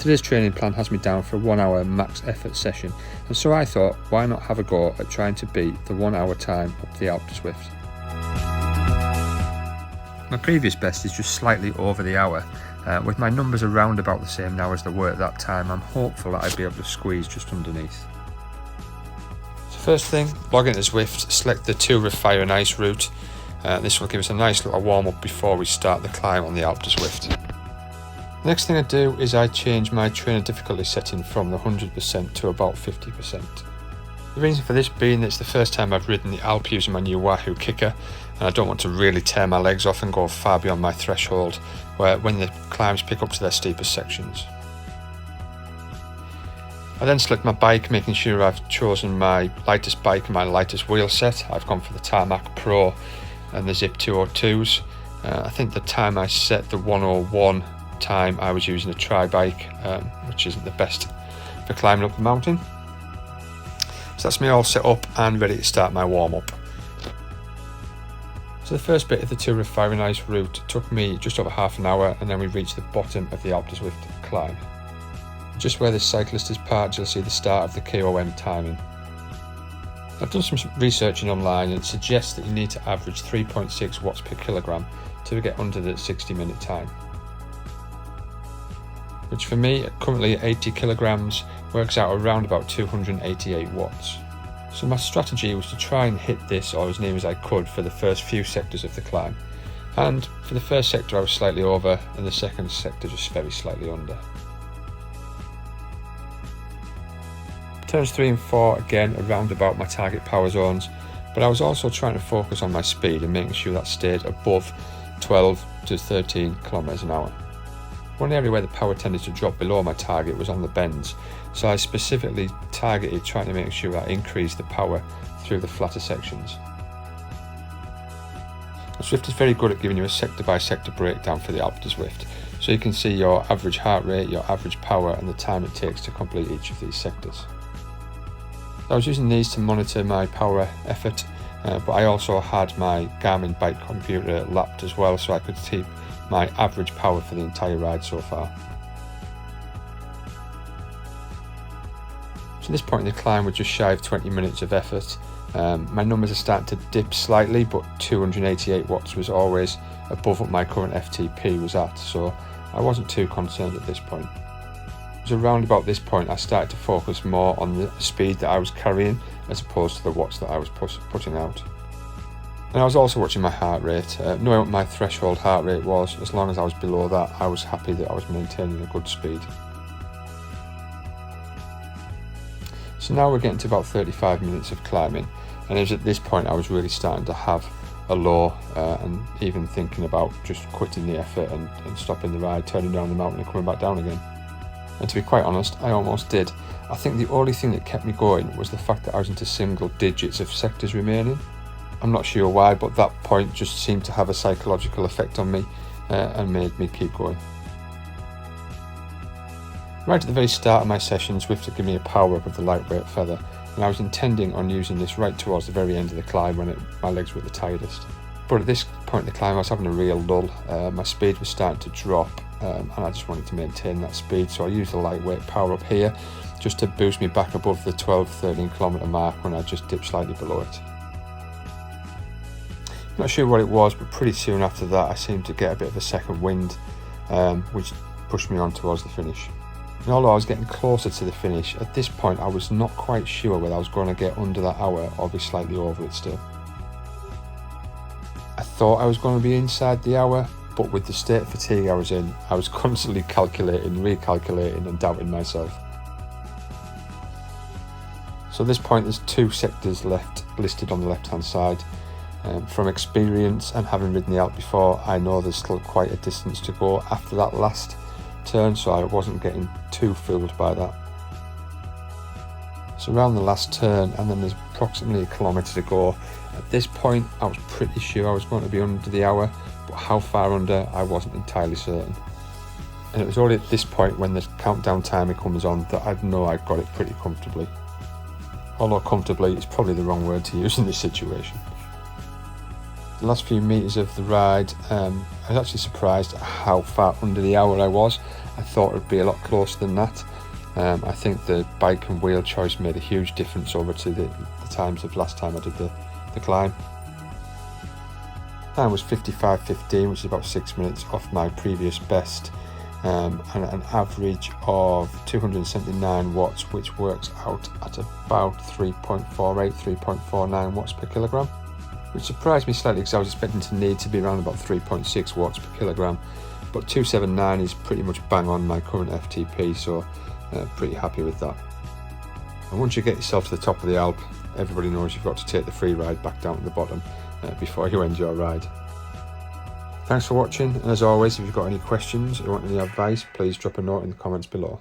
Today's training plan has me down for a 1 hour max effort session, and so I thought, why not have a go at trying to beat the 1 hour time up the Alpe Du Zwift. My previous best is just slightly over the hour. With my numbers around about the same now as they were at that time, I'm hopeful that I'd be able to squeeze just underneath. So first thing, log into Zwift, select the tour of fire and ice route. This will give us a nice little warm up before we start the climb on the Alpe Du Zwift. Next thing I do is I change my trainer difficulty setting from the 100% to about 50%. The reason for this being that it's the first time I've ridden the Alpe using my new Wahoo kicker, and I don't want to really tear my legs off and go far beyond my threshold when the climbs pick up to their steepest sections. I then select my bike, making sure I've chosen my lightest bike and my lightest wheel set. I've gone for the Tarmac Pro and the Zip 202s. I think the time I set the 101 time I was using a tri-bike, which isn't the best for climbing up the mountain. So that's me all set up and ready to start my warm-up. So the first bit of the tour of fire and ice route took me just over half an hour, and then we reached the bottom of the Alpe Du Zwift climb. Just where the cyclist is parked, you'll see the start of the KOM timing. I've done some researching online, and it suggests that you need to average 3.6 watts per kilogram to get under the 60-minute time, which for me, currently at 80 kilograms, works out around about 288 watts. So my strategy was to try and hit this or as near as I could for the first few sectors of the climb. And for the first sector I was slightly over, and the second sector just very slightly under. Turns 3 and 4 again around about my target power zones, but I was also trying to focus on my speed and making sure that stayed above 12 to 13 kilometers an hour. One area where the power tended to drop below my target was on the bends, so I specifically targeted trying to make sure I increased the power through the flatter sections. The Zwift is very good at giving you a sector by sector breakdown for the Alpe Du Zwift, so you can see your average heart rate, your average power and the time it takes to complete each of these sectors. I was using these to monitor my power effort, but I also had my Garmin bike computer lapped as well, so I could keep my average power for the entire ride so far. So at this point in the climb we're just shy of 20 minutes of effort. My numbers are starting to dip slightly, but 288 watts was always above what my current FTP was at, so I wasn't too concerned at this point. It was around about this point I started to focus more on the speed that I was carrying as opposed to the watts that I was putting out. And I was also watching my heart rate, knowing what my threshold heart rate was. As long as I was below that, I was happy that I was maintaining a good speed. So now we're getting to about 35 minutes of climbing, and it was at this point I was really starting to have a low, and even thinking about just quitting the effort and stopping the ride, turning down the mountain and coming back down again. And to be quite honest, I almost did. I think the only thing that kept me going was the fact that I was into single digits of sectors remaining. I'm not sure why, but that point just seemed to have a psychological effect on me and made me keep going. Right at the very start of my session, Zwift had given me a power up of the lightweight feather, and I was intending on using this right towards the very end of the climb when my legs were at the tiredest. But at this point in the climb I was having a real lull. My speed was starting to drop, and I just wanted to maintain that speed, so I used the lightweight power up here just to boost me back above the 12-13 kilometre mark when I just dipped slightly below it. Not sure what it was, but pretty soon after that I seemed to get a bit of a second wind, which pushed me on towards the finish. And although I was getting closer to the finish, at this point I was not quite sure whether I was going to get under that hour or be slightly over it still. I thought I was going to be inside the hour, but with the state of fatigue I was in, I was constantly calculating, recalculating and doubting myself. So at this point there's 2 sectors left listed on the left hand side. From experience and having ridden the Alpe before, I know there's still quite a distance to go after that last turn, so I wasn't getting too fooled by that. So around the last turn, and then there's approximately 1 kilometre to go. At this point I was pretty sure I was going to be under the hour, but how far under I wasn't entirely certain. And it was only at this point when the countdown timer comes on that I'd know I'd got it pretty comfortably. Although comfortably is probably the wrong word to use in this situation. The last few metres of the ride, I was actually surprised at how far under the hour I was. I thought it would be a lot closer than that. I think the bike and wheel choice made a huge difference over to the times of last time I did the climb. Time was 55:15, which is about 6 minutes off my previous best, and an average of 279 watts, which works out at about 3.48, 3.49 watts per kilogram, which surprised me slightly because I was expecting to need to be around about 3.6 watts per kilogram, but 279 is pretty much bang on my current FTP, so pretty happy with that. And once you get yourself to the top of the Alp, everybody knows you've got to take the free ride back down to the bottom before you end your ride. Thanks for watching, and as always, if you've got any questions or want any advice, please drop a note in the comments below.